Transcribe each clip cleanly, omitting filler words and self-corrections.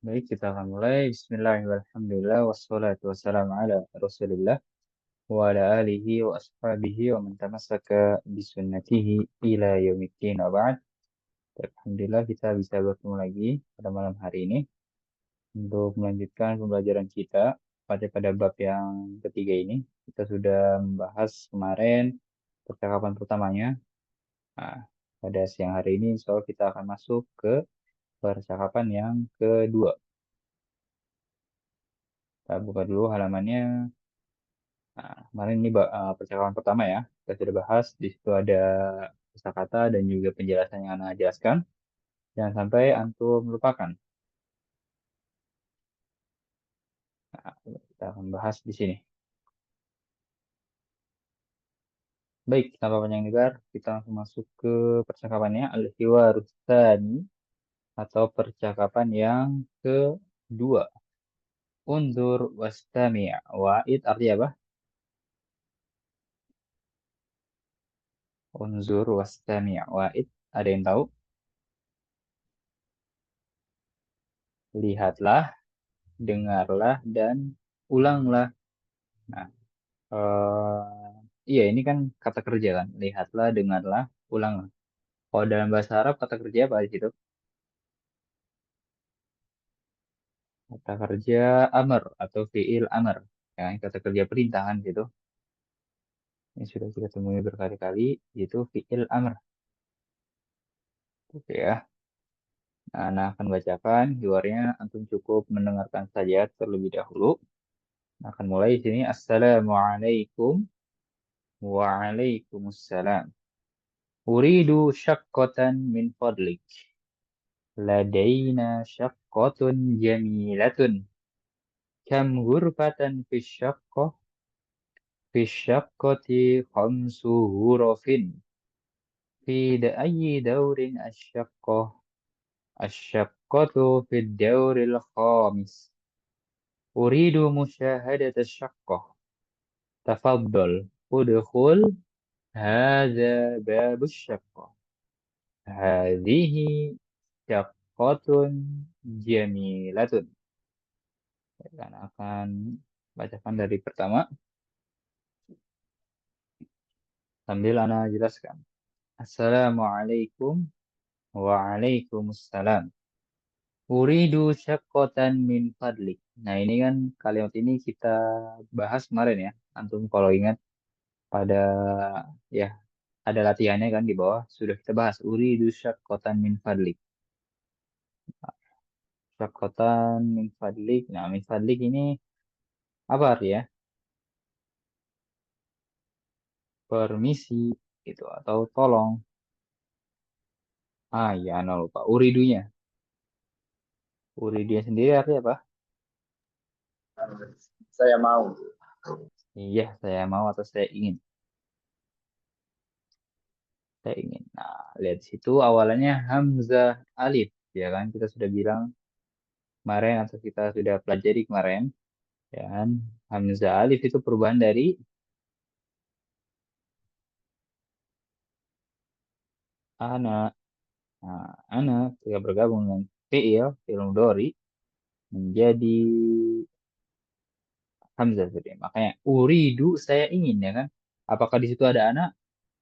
Baik, kita akan mulai. Bismillahirrahmanirrahim. Wassalatu wassalamu ala Rasulillah wa ala alihi wa ashabihi wa man tamassaka bisunnatihi ila yaumiddin wa ba'd. Alhamdulillah kita bisa bertemu lagi pada malam hari ini untuk melanjutkan pembelajaran kita pada bab yang ketiga ini. Kita sudah membahas kemarin percakapan pertamanya. Nah, pada siang hari ini insya Allah kita akan masuk ke percakapan yang kedua. Kita buka dulu halamannya. Nah, kemarin ini percakapan pertama ya. Kita sudah bahas. Di situ ada kosakata dan juga penjelasan yang Ana jelaskan. Jangan sampai antum melupakan. Nah, kita akan bahas di sini. Baik, tanpa panjang lebar, kita langsung masuk ke percakapannya. Al-Hiwarus Tsani, atau percakapan yang kedua. Unzur wastami' wa'id artinya apa? Unzur wastami' wa'id. Ada yang tahu? Lihatlah, dengarlah, dan ulanglah. Nah, iya ini kan kata kerja kan. Lihatlah, dengarlah, ulanglah. Kalau dalam bahasa Arab kata kerja apa di situ? Kata kerja amr atau fiil amr. Ya, kata kerja perintahan gitu. Ini sudah kita temui berkali-kali, itu fiil amr. Oke ya. Nah, Ana akan bacakan hiwarnya. Antum cukup mendengarkan saja terlebih dahulu. Nah, akan mulai di sini. Assalamualaikum. Waalaikumsalam. Uridu syaqqatan min fadlik. لدينا شقة جميلة. كم غرفة في الشقة؟ في الشقة 5 غرف. في أي دور الشقة؟ الشقة في الدور الخامس. أريد مشاهدة الشقة. تفضل ادخل. هذا باب الشقة. هذه شقة جميلة. Dan akan bacakan dari pertama sambil Ana jelaskan. Assalamualaikum. Waalaikumsalam. Uridu syaqqatan min fadlik. Nah ini kan kalimat ini kita bahas kemarin ya. Antum kalau ingat pada ya ada latihannya kan di bawah sudah kita bahas. Uridu syaqqatan min fadlik. Syaqqatan min fadlik. Nah min fadlik ini apa artinya? Permisi gitu atau tolong. Ah ya, Ana lupa. Uridunya. Uridunya sendiri artinya apa? Saya mau. Iya, saya mau atau saya ingin. Saya ingin. Nah, lihat di situ awalannya Hamzah Alif. Ya kan, kita sudah bilang kemarin atau kita sudah pelajari kemarin. Ya kan, Hamzah Alif itu perubahan dari ana. Nah, ana ketika bergabung dengan fi'il mudhari menjadi Hamzah tadi. Makanya uridu saya ingin ya kan. Apakah di situ ada ana?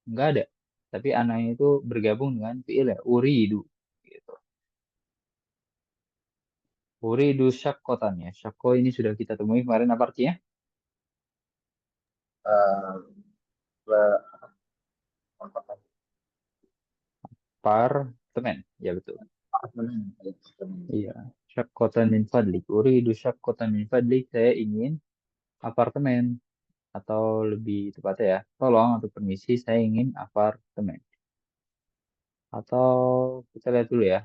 Enggak ada. Tapi anaknya itu bergabung dengan fi'il ya. Uridu. Gitu. Uridu syakkotan ya. Syakko ini sudah kita temui kemarin apa artinya? Uh, Apartemen. Ya betul. Iya. Syakkotan min fadlik. Uridu syakkotan min fadlik. Saya ingin apartemen. Atau lebih tepatnya ya. Tolong atau permisi saya ingin apartemen. Atau kita lihat dulu ya.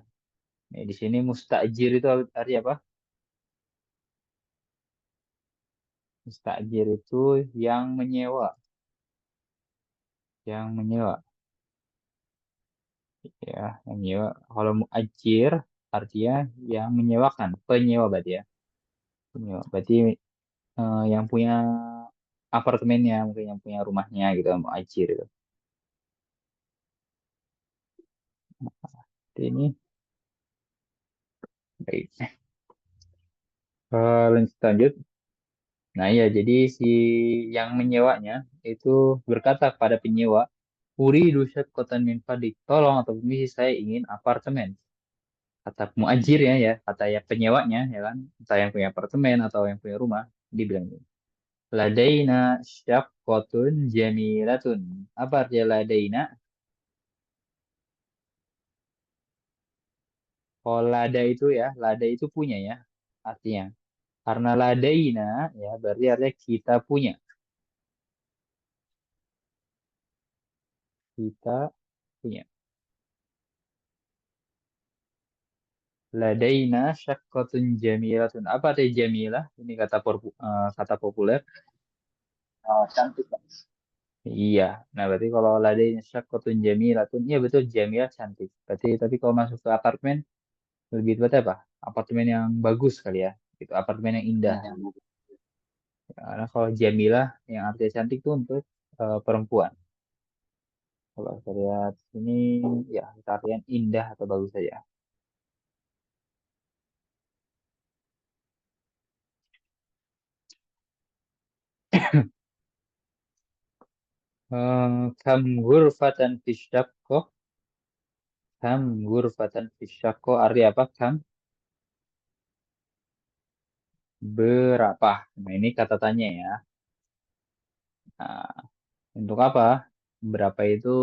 Nih, di sini mustajir itu artinya apa? Mustajir itu yang menyewa. Yang menyewa. Ya, yang menyewa. Kalau muajir artinya yang menyewakan. Penyewa berarti ya. Penyewa. Berarti yang punya apartemennya, mungkin yang punya rumahnya gitu, muajir itu. Ini baik. Lanjut. Nah iya, jadi si yang menyewanya itu berkata kepada penyewa, Uridu syaqqatan min fadlik, tolong atau permisi saya ingin apartemen. Kata muajirnya ya, kata ya penyewanya ya kan, entah yang punya apartemen atau yang punya rumah, dia bilang gini, Ladaina syaqqatun jamilatun. Apa artinya ladaina? Kalau lada itu ya, lada itu punya ya, artinya. Karena ladaina ya, berarti artinya kita punya. Kita punya. Ladaina syaqqatun jamilatun. Apa artinya jamilah? Ini kata kata populer. Oh, cantik, Pak. Iya. Nah, berarti kalau ladaina syaqqatun jamilatun, iya betul jamilah cantik. Berarti tapi kalau masuk ke apartemen lebih tepatnya apa? Apartemen yang bagus kali ya. Gitu, apartemen yang indah. Ya, Karena kalau jamilah yang artinya cantik itu untuk perempuan. Kalau saya lihat ini ya kita artian indah atau bagus saja. Kam ghurfatan fi syaqqah. Kam ghurfatan fi syaqqah arti apa? Kam berapa? Nah, ini kata tanya ya. Nah, untuk apa? Berapa itu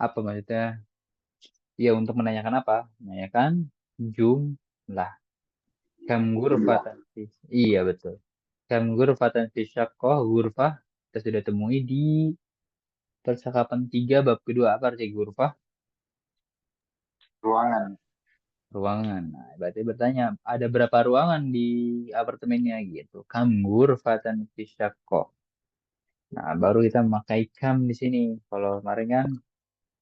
apa maksudnya? Ya untuk menanyakan apa? Menanyakan jumlah. Kam jumlah. ghurfatan fi. Iya betul. Kam ghurfatan fi syaqqah, ghurfah kita sudah temui di percakapan 3 bab kedua. Apa arti ghurfah? Ruangan. Ruangan. Nah, berarti bertanya, ada berapa ruangan di apartemennya gitu? Kam ghurfatan fi syaqqah. Nah, baru kita memakai kam di sini. Kalau kemarin kan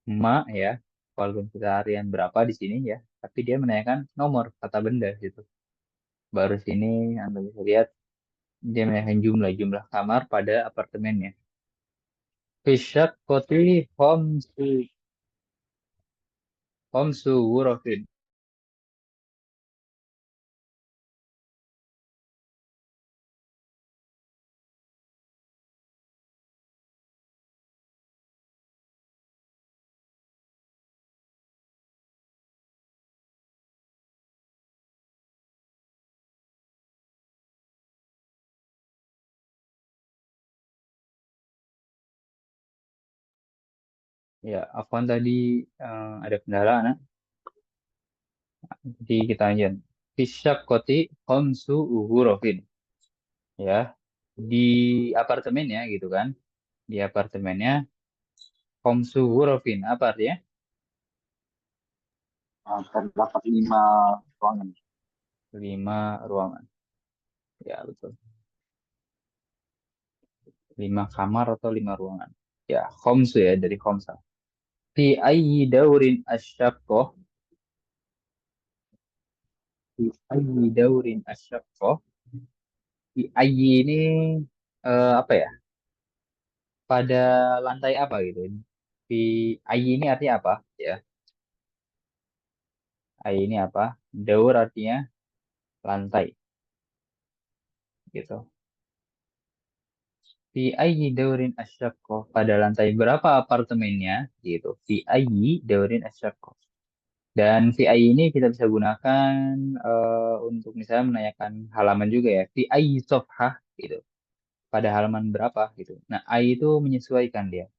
ma ya, walaupun kita harian berapa di sini ya, tapi dia menanyakan nomor kata benda gitu. Baru sini Anda bisa lihat dia menanyakan jumlah kamar pada apartemennya. Fisyak koti homsu wurofin. Ya, Afwan tadi ada kendala, nah. Jadi kita lanjut. Fisyak koti homsu wurofin. Ya, di apartemennya gitu kan. Di apartemennya homsu wurofin. Apa artinya? Terdapat 5 ruangan. 5 ruangan. Ya, betul. 5 kamar atau 5 ruangan. Ya, khomsu ya, dari khomsa. Fi ayyi daurin asyaqqah. Fi ayyi daurin asyaqqah. Fi ayyi ini apa ya? Pada lantai apa gitu. Fi ayyi ini artinya apa? Ya, ayyi ini apa? Daur artinya lantai gitu. Fi ayyi daurin asyaqqah. Pada lantai berapa apartemennya gitu. Fi ayyi daurin asyaqqah. Dan VI ini kita bisa gunakan untuk misalnya menanyakan halaman juga ya. VI sofhah gitu. Pada halaman berapa gitu. Nah, I itu menyesuaikan dia.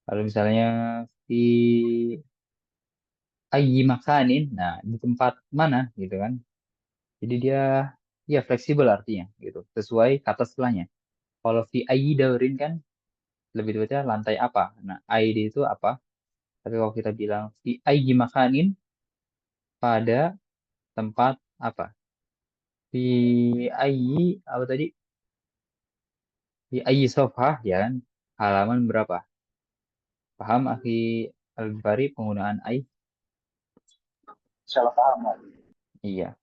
Kalau misalnya di ayyi makanin, nah di tempat mana gitu kan. Jadi dia ya fleksibel artinya gitu. Sesuai kata setelahnya. Kalau fi ayyi daurin kan lebih tepatnya lantai apa. Nah, I itu apa? Tapi kalau kita bilang fi ayyi makanin pada tempat apa? Fi ayyi apa tadi? Di ayyi sofah ya kan? Halaman berapa? Paham akhi Al-Bari penggunaan ay? Salah paham, Pak. Iya.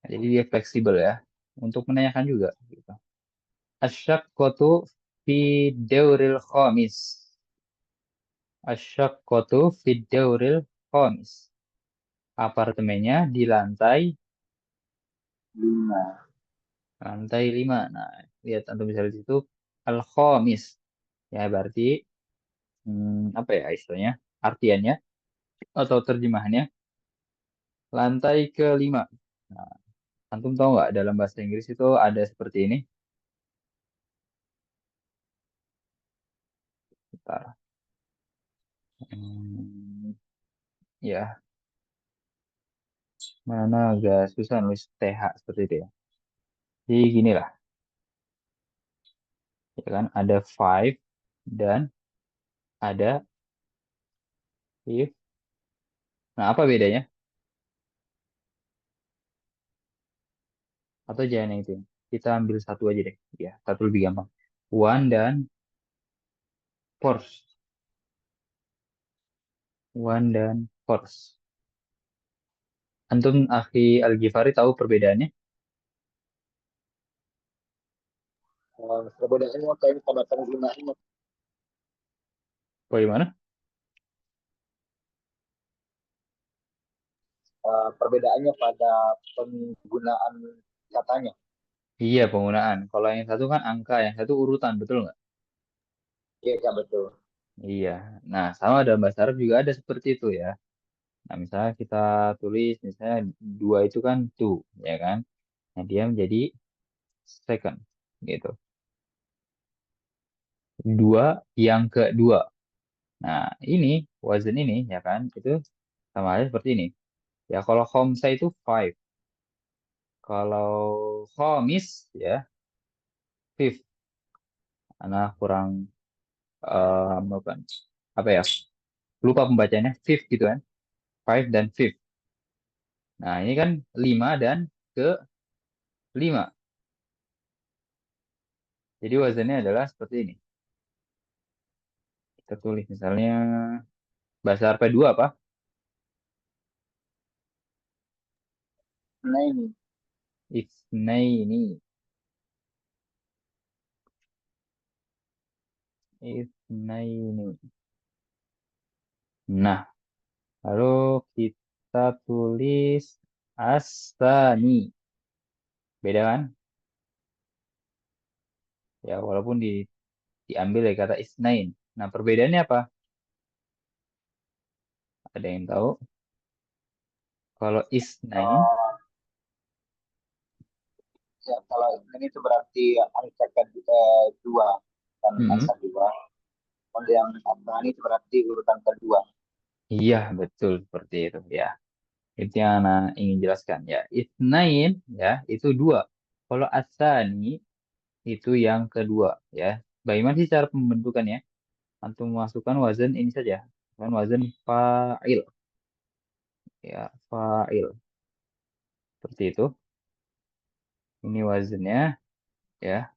Jadi dia fleksibel ya. Untuk menanyakan juga. Gitu. Asyaqqatu fi dauril khamis. Asyaqqatu fi dauril khamis. Apartemennya di lantai 5. Lantai 5. Nah, lihat antum bisa di situ al-khamis. Ya, berarti apa ya istilahnya? Artiannya atau terjemahannya lantai kelima. Nah, antum tahu nggak dalam bahasa Inggris itu ada seperti ini? Bentar. Hmm, ya, mana agak susah nulis TH seperti itu ya. Jadi gini lah, ya kan ada five dan ada if. Nah, apa bedanya? Atau jangan yang itu. Kita ambil satu aja deh. Ya, satu lebih gampang. One dan force. One dan force. Antum akhi Al-Ghifari tahu perbedaannya? Perbedaannya kayaknya pada penggunaannya. Bagaimana? Perbedaannya pada penggunaan katanya. Iya, penggunaan. Kalau yang satu kan angka, yang satu urutan, betul nggak? Iya, ya, betul. Iya. Nah, sama dalam bahasa Arab juga ada seperti itu ya. Nah, misalnya kita tulis, misalnya dua itu kan two, ya kan? Nah, dia menjadi second, gitu. Dua yang kedua. Nah, ini, wazan ini, ya kan? Itu sama aja seperti ini. Ya, kalau khomsa itu five. Kalau khomis, ya, fifth. Karena kurang, bukan, apa ya? Lupa pembacanya, fifth gitu kan? Five dan fifth. Nah, ini kan lima dan ke lima. Jadi wazannya adalah seperti ini. Kita tulis misalnya bahasa Arab 2 apa? Nah ini, Itsnaini. Itsnaini. Nah, lalu kita tulis asani. Beda kan? Ya, walaupun diambil dari kata isnain. Nah, perbedaannya apa? Ada yang tahu? Kalau isnain, uh, ya, kalau ini itu berarti angka kedua dan mm, angka dua. Kalau yang angka ini itu berarti urutan kedua. iya betul seperti itu ya. Itu yang Ana ingin jelaskan ya. Isnain ya itu dua. Kalau asani itu yang kedua ya. Bagaimana sih cara pembentukannya? Antum masukkan wazan ini saja. Kan wazan fa'il ya, fa'il. Seperti itu. Ini wazannya ya.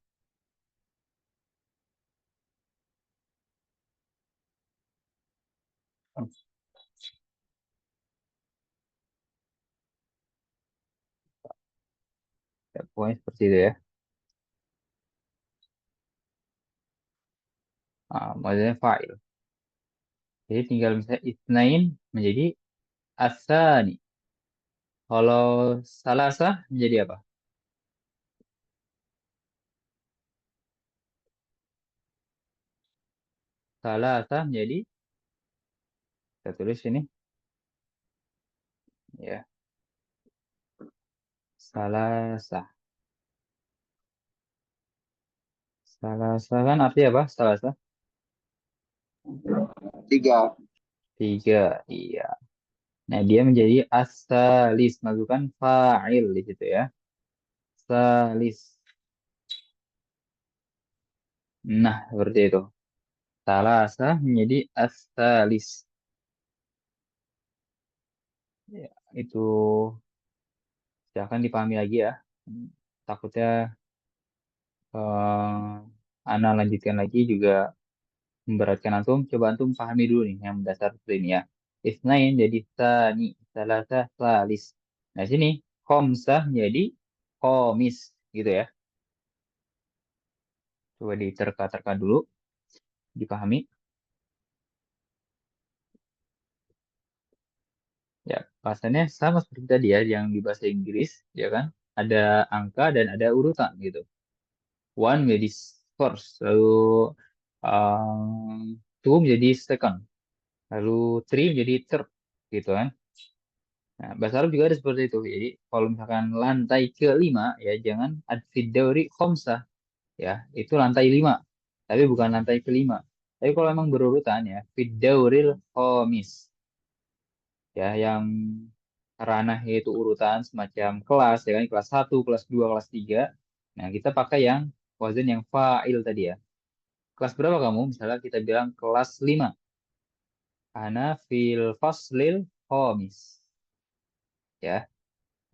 Ya, pokoknya seperti itu ya. Wazannya fa'il. Jadi tinggal misalnya isnain menjadi asani. Kalau salasa menjadi apa? Salasa menjadi, kita tulis ini ya. Salasa. Salasa kan artinya apa? Salasa. 3. Tiga. Iya. Nah, dia menjadi asalis. Masukkan fa'il di situ ya. Salis. Nah, seperti itu. Salasa menjadi asalis. Ya, itu silahkan dipahami lagi ya. Takutnya Ana lanjutkan lagi juga memberatkan antum. Coba antum pahami dulu nih yang dasar seperti ini ya. Isnain jadi tani, salasa, salis. Nah, sini khomsah jadi komis gitu ya. Coba diterka-terka dulu, dipahami. Ya, bahasanya sama seperti tadi ya, yang di bahasa Inggris, ya kan? ada angka dan ada urutan gitu. One menjadi first, lalu two menjadi second, lalu three menjadi third gitu kan. Nah, bahasa Arab juga ada seperti itu. Jadi kalau misalkan lantai kelima ya jangan ad-fid-dawri khomsah ya, itu lantai lima. Tapi bukan lantai kelima. Tapi kalau emang berurutan ya, fid-dawril khomis ya yang ranah yaitu urutan semacam kelas ya kan, kelas satu kelas 2 kelas 3. Nah, kita pakai yang wazan yang fa'il tadi ya. Kelas berapa kamu? Misalnya kita bilang kelas 5. Ana fil faslil khomis. Ya,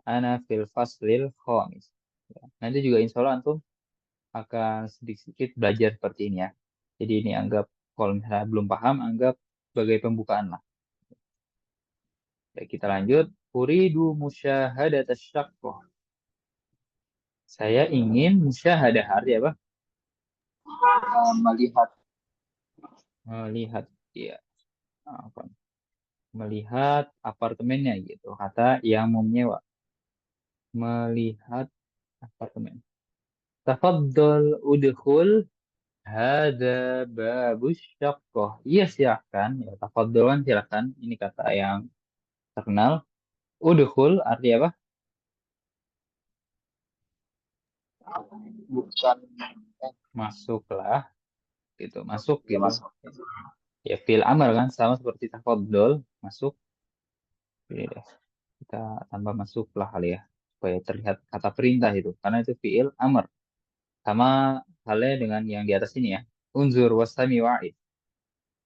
ana fil faslil khomis. Ya. Nanti juga insya Allah antum akan sedikit-sedikit belajar seperti ini ya. Jadi ini anggap kalau misalnya belum paham, anggap sebagai pembukaan lah. Ya, kita lanjut. Uridu musyahadat asyaqqah. Saya ingin musyahadah arti apa? Melihat Melihat dia. Apa? Melihat apartemennya gitu. Kata yang mau menyewa. Melihat apartemen. Tafaddal udkhul hada babus syaqqah. Iya silakan. Ya, tafaddal kan silakan. Ini kata yang terkenal. Udkhul arti apa? bukan Masuklah gitu. Masuk ya gitu. masuk. Ya fil amr kan sama seperti tafaddal. Masuk. Ini deh. Kita tambah masuklah kali ya. Supaya terlihat kata perintah itu. Karena itu fiil amr. Sama halnya dengan yang di atas ini ya. Unzur wasami wa'id.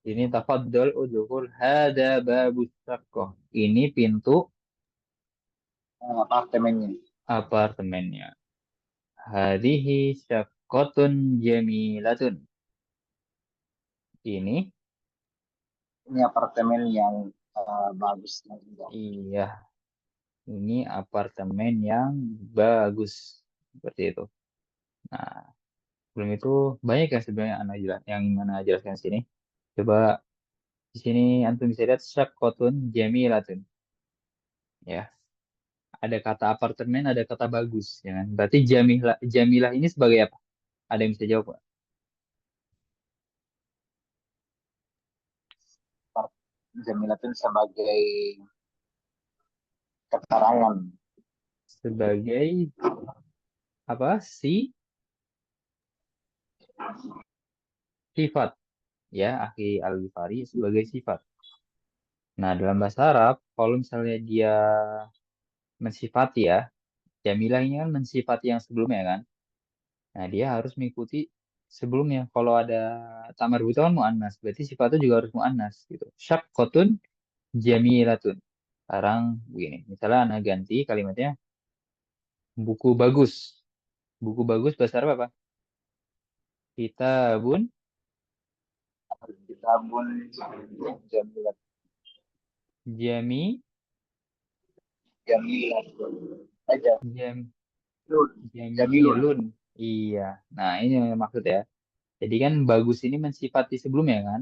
Ini tafaddal udhul hada babus syaqqah. Ini pintu Apartemennya. apartemennya. Hadihi syaqqatun jamilatun. Ini Ini apartemen yang bagus dan indah. iya, ini apartemen yang bagus. Seperti itu. Nah, sebelum itu banyak ya sebenarnya anak jelas yang mana jelaskan sini. Coba di sini antum bisa lihat syaqqatun jamilatun. Ya, ada kata apartemen, ada kata bagus, ya kan? Berarti jamilah, jamilah ini sebagai apa? Ada yang bisa jawab nggak? Jamilatun sebagai keterangan. Sebagai apa? Sifat. Ya, akhi al-Ghifari sebagai sifat. Nah, dalam bahasa Arab, kalau misalnya dia mensifati ya, jamilah ini kan mensifati yang sebelumnya kan. Nah, dia harus mengikuti sebelumnya. Kalau ada tamar buta kan mu'annas, berarti sifatnya juga harus mu'annas gitu. Syaqqatun jamilatun. Sekarang begini, misalnya anak ganti kalimatnya buku bagus. Buku bagus bahasa Arab apa? Kitabun Kitabun jamilat. jami Jamilatun. jam Jamilun. jamilun. Iya. Nah, ini yang maksud ya. Jadi kan bagus ini mensifati sebelumnya kan.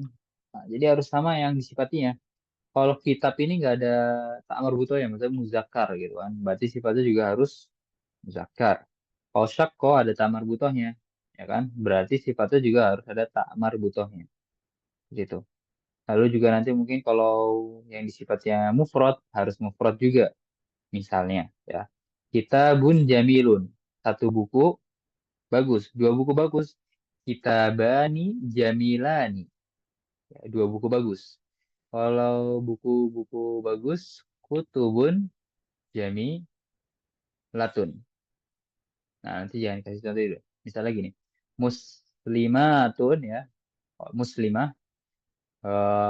Nah, jadi harus sama yang disifatinya. Kalau kitab ini nggak ada ta'amar butoh ya, maksudnya muzakkar gitu kan. Berarti sifatnya juga harus muzakkar. Kalau syakko ada ta'amar butohnya, ya kan. Berarti sifatnya juga harus ada ta'amar butohnya. Gitu. Lalu juga nanti mungkin kalau yang disifatnya mufrad harus mufrad juga. Misalnya ya. Kitabun jamilun. Satu buku bagus, dua buku bagus. Kitabani jamilani. Ya, dua buku bagus. Kalau buku-buku bagus, kutubun jamilatun. Nah, nanti jangan kasih contoh itu. Misalnya gini, muslimatun ya, muslimah,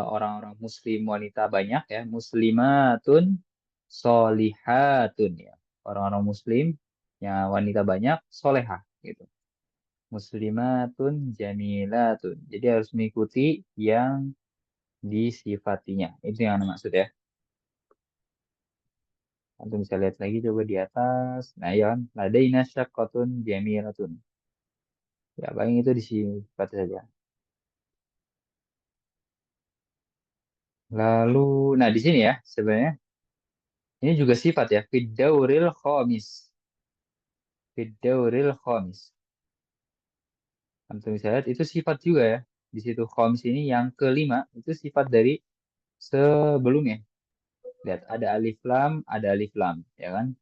orang-orang muslim wanita banyak ya, muslimatun solihatun ya, orang-orang muslim yang wanita banyak, solehah gitu. Muslimatun jamilatun. Jadi harus mengikuti yang disifatinya. Itu yang Anda maksud ya. Anda bisa lihat lagi coba di atas. Nah, ya kan. Ladaina syaqqatun jamilatun. Ya, paling itu disifati saja. Lalu, nah di sini ya sebenarnya ini juga sifat ya. Fid dauril khamis. Fidauril khomis. Antum bisa lihat itu sifat juga ya. Di situ khomis ini yang kelima itu sifat dari sebelumnya. Lihat ada alif lam, ya kan?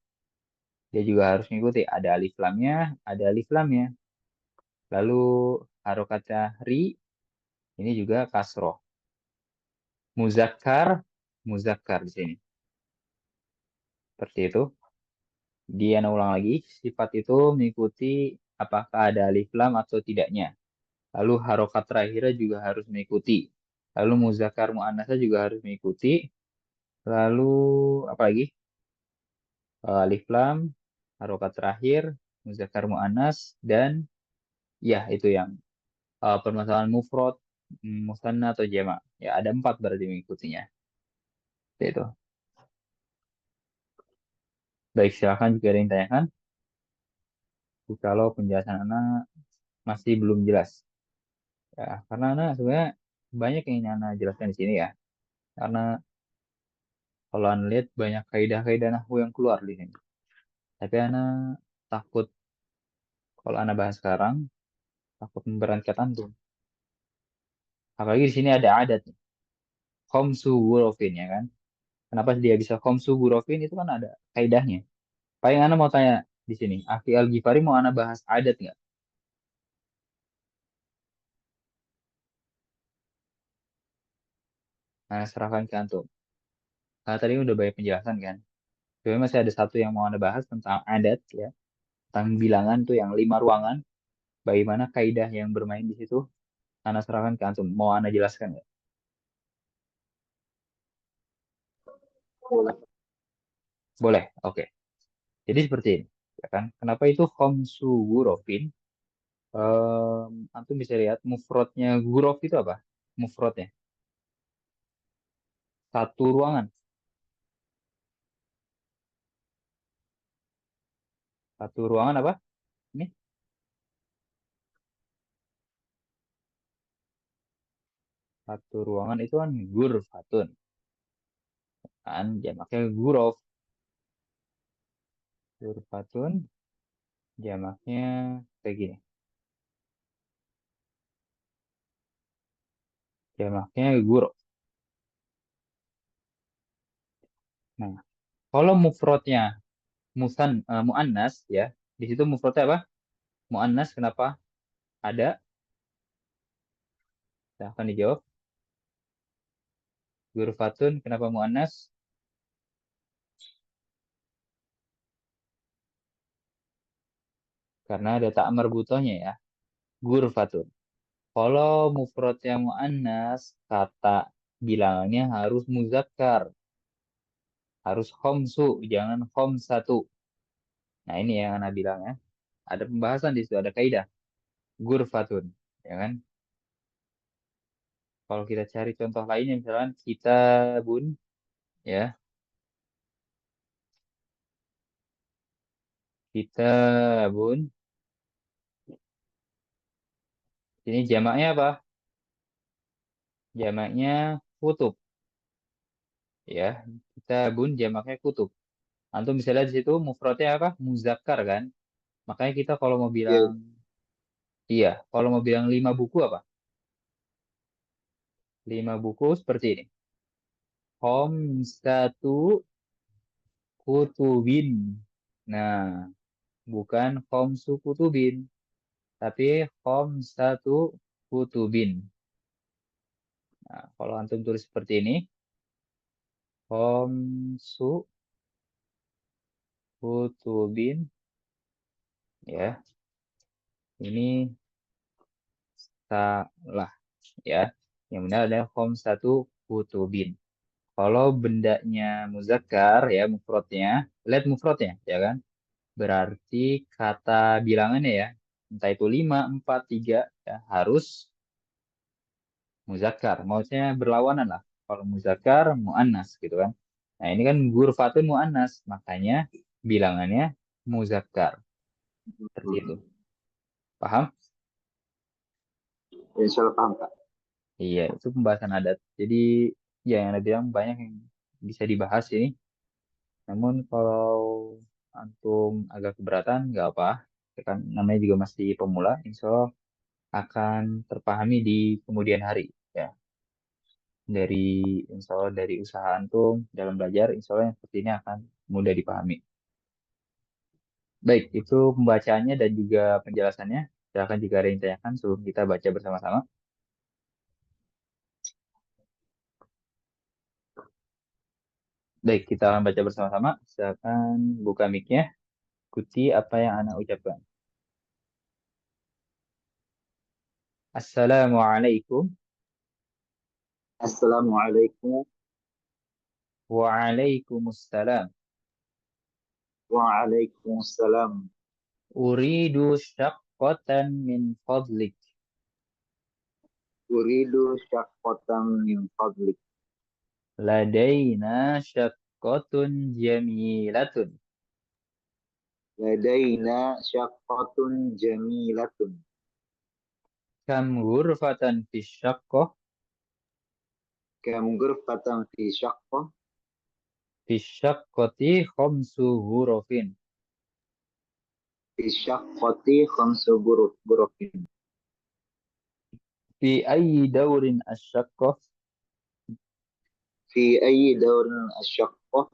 Dia juga harus mengikuti ada alif lamnya, ada alif lamnya. Lalu harokatnya ri ini juga kasroh. Muzakkar, muzakkar di sini. Seperti itu. Dia ulang lagi, sifat itu mengikuti apakah ada alif lam atau tidaknya. Lalu harokat terakhirnya juga harus mengikuti. Lalu muzakkar muannasnya juga harus mengikuti. Lalu apa lagi? Alif lam, harokat terakhir, muzakkar muannas dan ya itu yang permasalahan mufrad, musanna atau jama. Ya ada empat berarti mengikutinya. Itu. Baik, silakan jika ada yang tanyakan. Kalau penjelasan anak masih belum jelas. Ya, karena anak sebenarnya banyak yang anak jelaskan di sini ya. Karena kalau anak lihat banyak kaidah-kaidah nahwu yang keluar di sini. Tapi anak takut kalau anak bahas sekarang, takut memberatkan antum. Apalagi di sini ada adat nih. Khamsu hurufin ya kan. Kenapa dia bisa khamsu hurufin itu kan ada kaidahnya. Paling anak mau tanya di sini. Aki Al-Ghifari mau anak bahas adat nggak? Nah, serahkan ke antum. Karena tadi udah banyak penjelasan kan. Tapi masih ada satu yang mau anda bahas tentang adat ya. Tentang bilangan tuh yang 5 ruangan. Bagaimana kaidah yang bermain di situ. Anda serahkan ke antum. Mau anda jelaskan nggak? Boleh. Boleh. Oke. Jadi seperti ini. Ya kan? Kenapa itu khamsu gurofin? Antum bisa lihat mufrodnya gurof itu apa? Mufrodnya. Satu ruangan. Satu ruangan apa? Ini. Satu ruangan itu kan gurfatun. Kan jamaknya gurof. Gurfatun jamaknya kayak gini. Jamaknya gurof. Nah, kalau mufrodnya muannas ya, di situ mufrodnya apa? Muannas kenapa ada? Silahkan dijawab. Gurfatun kenapa muannas? Karena ada tak marbutohnya ya. Gurfatun. Kalau mufrodnya muannas, kata bilangannya harus muzakkar, harus khomsu, jangan khomsatu. Nah ini yang anak bilang ya. Ada pembahasan di situ, ada kaidah. Gurfatun, ya kan? Kalau kita cari contoh lainnya, misalkan kitabun, ya, kitabun. Ini jamaknya apa? Jamaknya kutub, ya. Kitabun jamaknya kutub. Antum bisa lihat di situ mufradnya apa? Muzakkar kan? Makanya kita kalau mau bilang, Iya. iya, kalau mau bilang 5 buku apa? 5 buku seperti ini. Satu kutubin. Nah, bukan khomsu kutubin, tapi satu kutubin. Nah, kalau antum tulis seperti ini, khomsu kutubin, ya, ini salah, ya. Yang benar adalah satu kutubin. Kalau bendanya muzakkar, ya, mufrodnya, lihat mufrodnya, ya kan? Berarti kata bilangannya ya, entah itu 5, 4, 3, ya, harus muzakkar. Maksudnya berlawanan lah. Kalau muzakkar, muannas gitu kan. Nah ini kan gurfatun muannas, makanya bilangannya muzakkar. Seperti itu. Paham? Ya, salah paham, Kak. Iya, itu pembahasan adat. Jadi ya yang ada bilang banyak yang bisa dibahas ini. Namun kalau antum agak keberatan, nggak apa. Ya kan namanya juga masih pemula, insya Allah akan terpahami di kemudian hari. Ya, dari insya Allah dari usaha antum dalam belajar, insya Allah yang seperti ini akan mudah dipahami. Baik, itu pembacaannya dan juga penjelasannya. Silakan jika ada yang ditanyakan sebelum kita baca bersama-sama. Baik, kita akan baca bersama-sama. Silakan buka mic-nya, ikuti apa yang Ana ucapkan. Assalamualaikum. Assalamualaikum. Waalaikumsalam. Waalaikumsalam. Uridu syaqqatan min fadlik. Uridu syaqqatan min fadlik. Ladaina syaqqatun jamilatun. Ladaina syaqqatun jamilatun. Kam ghurfatan fi syaqqah. Kam ghurfatan fi syaqqah. Fi syaqqati khamsu ghurafin. Fi syaqqati khamsu ghurafin. Fi ayyi dawrin asyaqqah. Fi ayyi dawrin asyaqqah.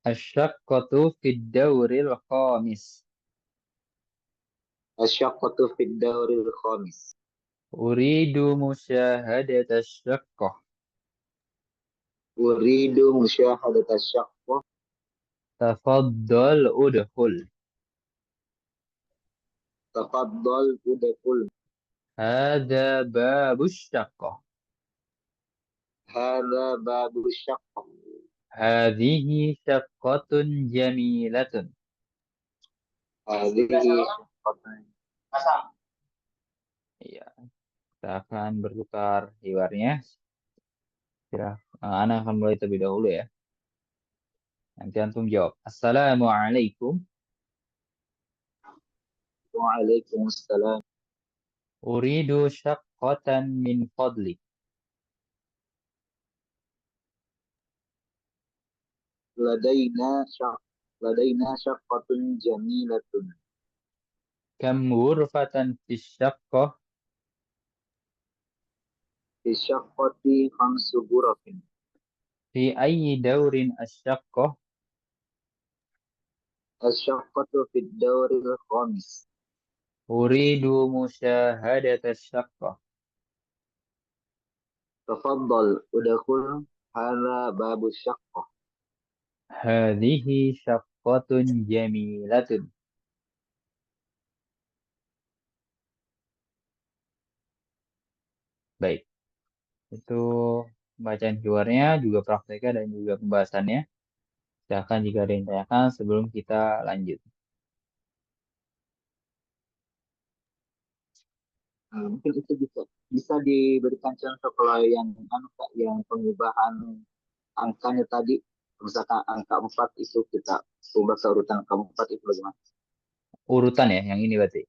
Asyaqqatu fi dawril khamis. Asyaqqatu fi dawril khamis. Uridu musyahadat asyaqqah. Uridu musyahadat asyaqqah. Tafaddal udkhul. Tafaddal udkhul. Hada babu syaqqah. Hadza babu syaqqah. Hadhihi syaqqatun jamilatun. Hadhihi syaqqatun. Iya, kita akan bertukar hiwarnya. Kira, Ana akan mulai terlebih dahulu ya. Nanti antum jawab. Assalamualaikum. Waalaikumsalam. Uridu syaqqatan min fadlik. Ladaina syak Ladaina syaqqatun jamilatun. Kam ghurfatan fi syaqqah. Fi syaqqati khamsu ghurafin. Fi ayyi dawrin asyaqqah. Asyaqqatu fid dawril khamis. Uridu musyahadat asyaqqah. Tafaddal udkhul. Hadza babu syaqqah. Hadhihi syaqqatun jamilatun. Baik, itu bacaan keluarnya, juga prakteknya dan juga pembahasannya. Silahkan jika ada yang tanyakan sebelum kita lanjut. Mungkin itu bisa bisa diberikan contoh kalau yang Kak, yang pengubahan angkanya tadi, misalkan angka 4 itu kita ubah ke urutan angka 4 itu bagaimana? Urutan ya, yang ini berarti.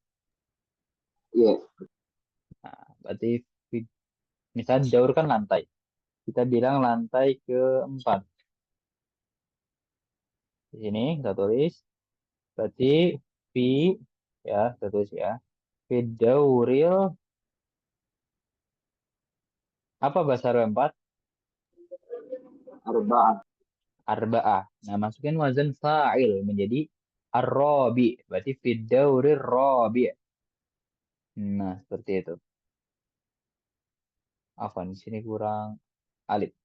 Iya, Nah, berarti misalnya daur kan lantai. Kita bilang lantai keempat. Di sini kita tulis. Berarti fi ya, kita tulis ya. Fi dauril apa bahasa Arab 4? arba'ah. Arba'ah. Nah, masukin wazan fa'il menjadi ar-rabi. Berarti fi daurir rabi. Nah, seperti itu. Afwan, di sini kurang alif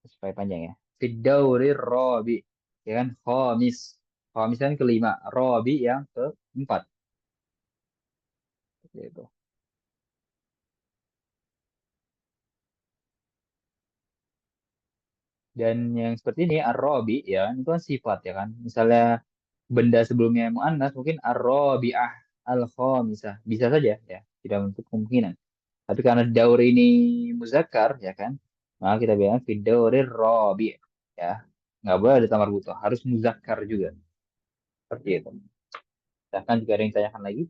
supaya panjang ya. Fi daurir rabi. Ya kan? Khamis. Khamis kan kelima. Rabi yang keempat. Seperti itu. Dan yang seperti ini ar-rabi ya, itu kan sifat ya kan. Misalnya benda sebelumnya muannas mungkin ar-rabi'ah al-khamisah. Bisa saja ya, tidak menutup kemungkinan. Tapi karena daur ini muzakkar ya kan, maka kita bilang fi daurir rabi ya. Nggak boleh ada tamar butuh, harus muzakkar juga. Seperti itu. Bahkan jika ada yang tanyakan lagi,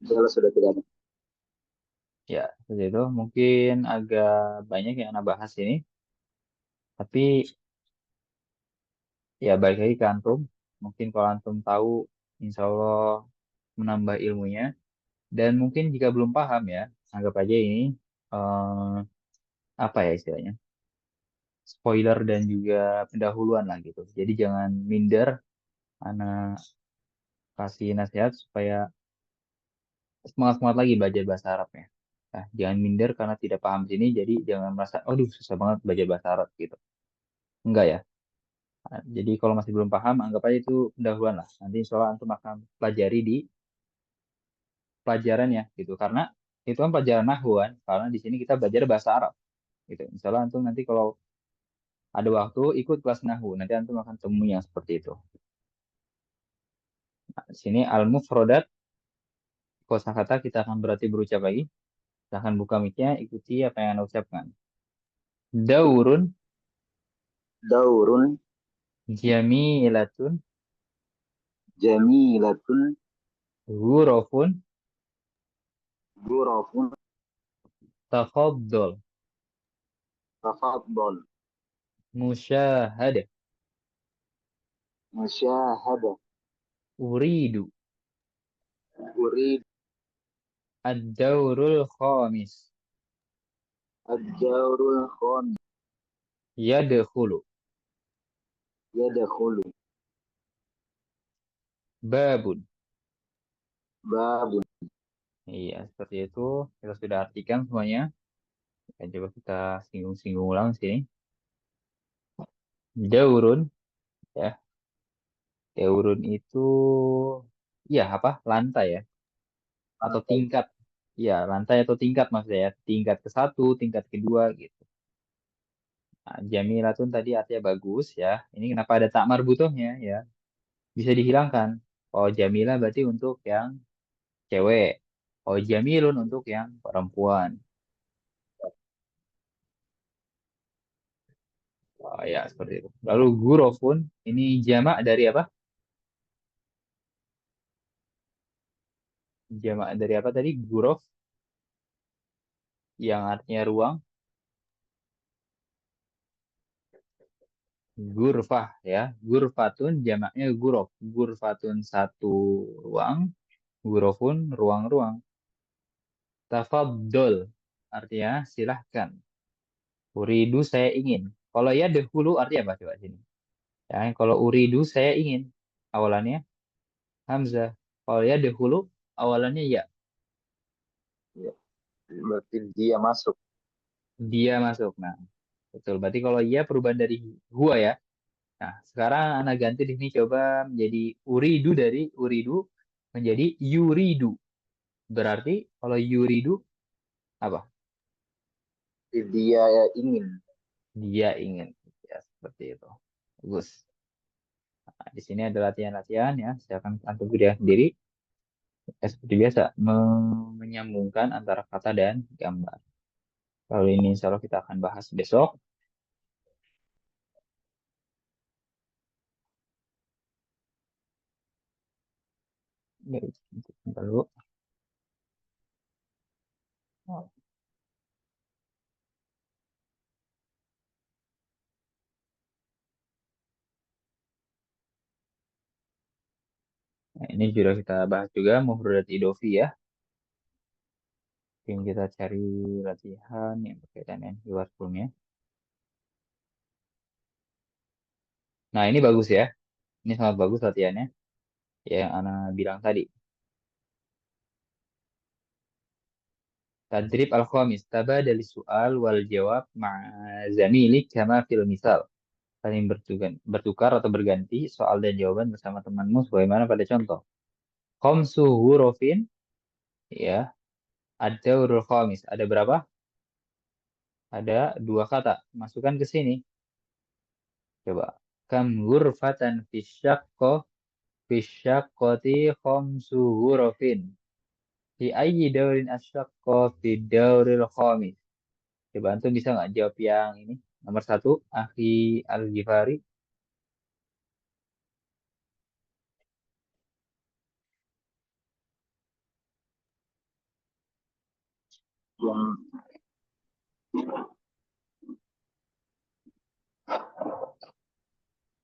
Jelas sudah tidak ada. Ya, seperti itu. Mungkin agak banyak yang Anda bahas ini, tapi ya balik lagi ke antum. Mungkin kalau antum tahu, insya Allah menambah ilmunya. Dan mungkin jika belum paham ya, anggap aja ini eh, apa ya istilahnya, spoiler dan juga pendahuluan lah gitu. Jadi jangan minder, anak kasih nasihat supaya semangat-semangat lagi belajar bahasa Arabnya. Nah, jangan minder karena tidak paham sini, jadi jangan merasa, aduh susah banget belajar bahasa Arab gitu. Enggak ya. Nah, jadi kalau masih belum paham, anggap aja itu pendahuluan lah. Nanti insya Allah antum akan pelajari di pelajarannya gitu. Karena itu kan pelajaran nahwu kan. Karena di sini kita belajar bahasa Arab gitu. Insya Allah antum nanti kalau ada waktu ikut kelas nahwu, nanti antum akan temui yang seperti itu. Nah, di sini al-mufradat kosakata kita akan berarti berucap lagi. Silahkan buka mic-nya, ikuti apa yang Anda ucapkan. Daurun, Daurun jamilatun, jamilatun ghurafun, ghurafun tafaddal, tafaddal musyahadah, musyahadah uridu, urid ad-daurul khamis, ad-daurul khamis yadkhulu, yadkhulu babun. babun. Iya, seperti itu. Kita sudah artikan semuanya. Ya, coba kita singgung-singgung ulang sini. Daurun, ya. Daurun itu, ya apa? Lantai ya. Atau Lantai. tingkat. Ya, lantai atau tingkat maksudnya ya. Tingkat ke satu, tingkat kedua gitu. Nah, Jamilatun tadi artinya bagus ya. Ini kenapa ada tak marbutohnya ya. Bisa dihilangkan. Oh, Jamila berarti untuk yang cewek. Oh, Jamilun untuk yang perempuan. Oh, ya, seperti itu. Lalu gurofun, ini jamak dari apa? Jamak dari apa tadi? Gurof, yang artinya ruang. Gurfah ya. Gurfatun jamaknya gurof. Gurfatun satu ruang. Gurofun ruang-ruang. Tafaddol artinya silahkan. Uridu saya ingin. Kalau ya dahulu artinya apa coba sini? Ya, kalau uridu saya ingin. Awalannya Hamzah. Kalau ya dahulu awalannya ya. Ya, berarti dia masuk. Dia masuk. Nah, betul. Berarti kalau iya perubahan dari gua ya. Nah, sekarang anak ganti di sini coba menjadi uridu dari uridu menjadi yuridu. Berarti kalau yuridu apa? Dia ingin. Dia ingin. Ya, seperti itu. Bagus. Nah, di sini ada latihan-latihan ya. Silakan antum kerja sendiri. Ya, seperti biasa, menyambungkan antara kata dan gambar. Kalau ini insya Allah kita akan bahas besok. Ya, sebentar dulu. Nah, ini sudah kita bahas juga mufradat idofi ya. Mungkin kita cari latihan yang berkaitan dengan keyword sebelumnya. Nah, ini bagus ya. Ini sangat bagus latihannya. Ya, yang Ana bilang tadi. Tadrib al-khamis. Tabadali su'al wal jawab ma'azamilik kama fil misal. Saling bertukar atau berganti soal dan jawaban bersama temanmu sebagaimana pada contoh. Khamsu hurufin. Ya, ada huruf khamis. Ada berapa? Ada dua kata. Masukkan ke sini. Coba. Kam ghurfatan fisyaqqati khamsu hurufin. Fi ayyi daurin asyaqqa fi dauril khamis. Coba antum bisa nggak jawab yang ini? Nomor satu, Akhi Al-Ghifari.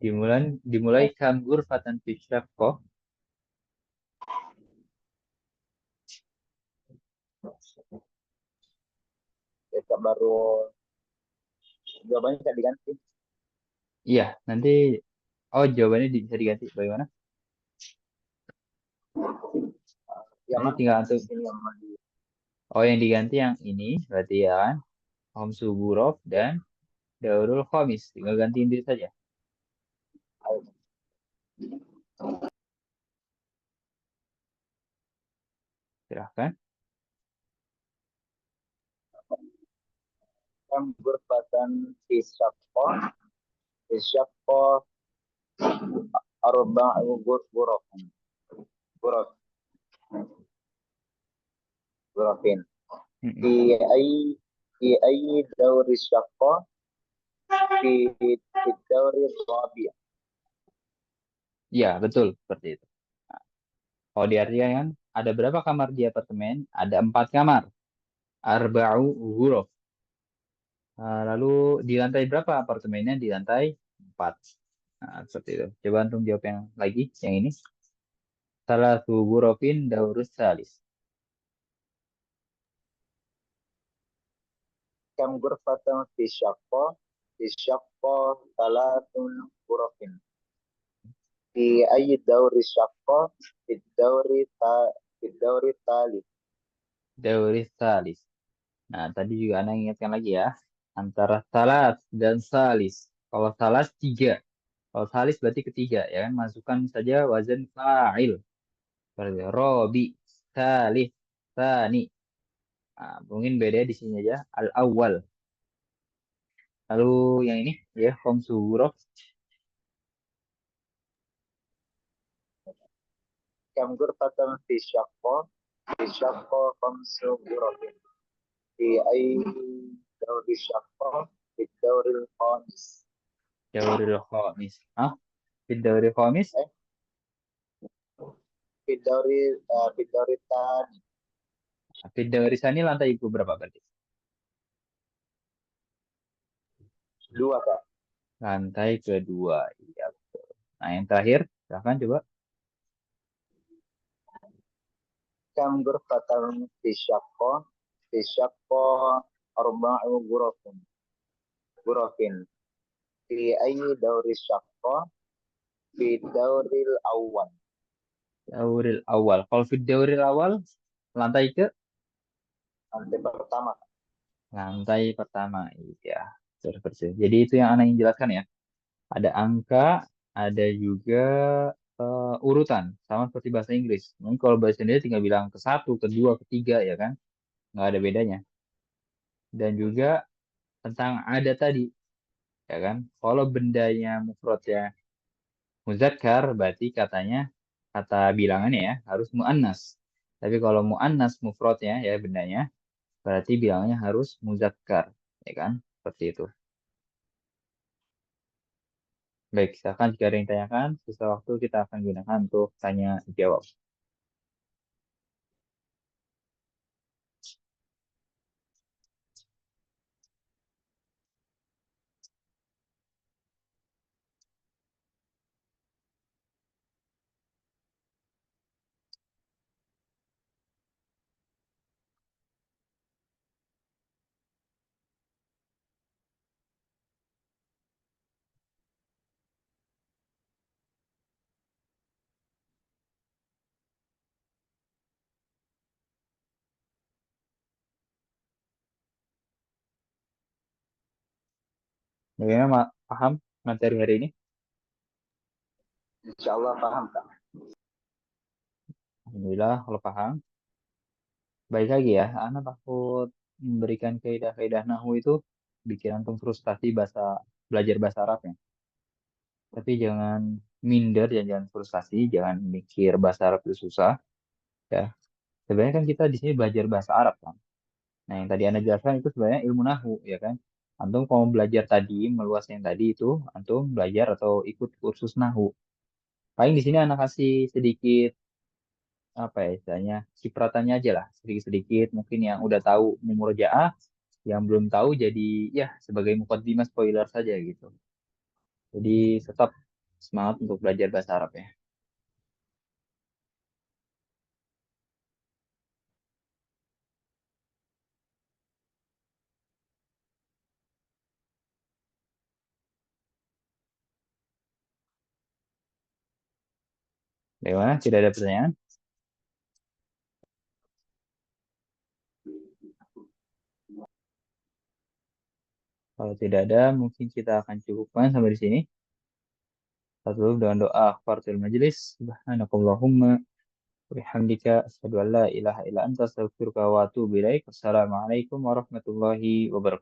yang dimulai kam ghurfatan fi syaqqah. kita baru jawabannya tidak diganti. Iya, nanti jawabannya bisa diganti bagaimana? Yang Nanti mana tinggal di antum. sini yang mau di Yang diganti yang ini berarti ya kan. Khamsu ghuraf dan daurul khamis. Tinggal gantiin diri saja. Silahkan. kam ghurfatan fi syaqqah arba'u ghurafin ghuraf ghurafin Mm-mm. fi ay fi ay dawri syaqqah fi dawri rabi'. Iya, betul seperti itu. Nah, kalau diartikan ada berapa kamar di apartemen? Ada 4 kamar. Arba'u ghuraf. Lalu di lantai berapa apartemennya? Di lantai 4. Nah, seperti itu. Coba antum jawab yang lagi, yang ini. Salatu ghurafin daurus salis. Kam ghurfatan fi syaqqah salatun ghurafin fi ay dawri syaqqah fi dawri tali. Dauris salis. Nah, tadi juga Anda ingatkan lagi ya. Antara salas dan salis. Kalau salas 3. Kalau salis berarti ketiga. Ya kan? Masukkan saja wazan fa'il. Seperti robi, salis, tani. Nah, mungkin beda di sini aja. Al-awwal. Lalu yang ini ya, khamsu ghuraf. Kam ghurfatan fi syaqqah khamsu ghurafin fi ay dawri syaqqah fi dawri khamis. Dauril khamis. Ah, fi dauril khamis. Eh, fi dawri tani. Fi dauril sani lantai itu berapa berarti? Dua, Kak. Lantai kedua. Iya, betul. Nah, yang terakhir, silahkan coba. Kam ghurfatan fi syaqqah arba'u ghurafin fi ay dawri syaqqah fi dawril awal. Dauril awal. Kalau fi dauril awal, lantai ke Lantai pertama. lantai pertama. Iya, betul, betul. Jadi itu yang anak ingin jelaskan ya. Ada angka, ada juga urutan, sama seperti bahasa Inggris. Mungkin kalau bahasa Indonesia tinggal bilang ke satu, kedua, ketiga, ya kan? Nggak ada bedanya. Dan juga tentang ada tadi, ya kan? Kalau bendanya mufrad ya muzakkar, berarti katanya, kata bilangannya ya, harus muannas. Tapi kalau muannas mufradnya ya bendanya, berarti bilangnya harus muzakkar, ya kan? Seperti itu. Baik, silakan jika ada yang tanyakan, sisa waktu kita akan gunakan untuk tanya jawab. Bagaimana paham materi hari ini? Insya Allah paham, Kak. Alhamdulillah kalau paham. Baik lagi ya, anak takut memberikan kaidah-kaidah nahwu itu bikin antum frustasi belajar bahasa Arabnya. Tapi jangan minder dan jangan frustasi, jangan mikir bahasa Arab itu susah. Ya, sebenarnya kan kita di sini belajar bahasa Arab kan. Nah, yang tadi Anda jelaskan itu sebenarnya ilmu nahwu, ya kan? Antum kalau belajar tadi, meluas yang tadi itu, antum belajar atau ikut kursus nahwu. Paling di sini anak kasih sedikit apa ya istilahnya cipratannya aja lah sedikit-sedikit mungkin yang udah tahu murojaah yang belum tahu jadi ya sebagai mukaddimah spoiler saja gitu. Jadi tetap semangat untuk belajar bahasa Arab ya. Bagaimana? Tidak ada pertanyaan? Kalau tidak ada, mungkin kita akan cukupkan sampai di sini. Satu dengan doa kafaratul majelis. Subhanakallahumma wa bihamdika asyhadu an la ilaha illa anta astaghfiruka wa atubu ilaik. Wassalamualaikum warahmatullahi wabarakatuh.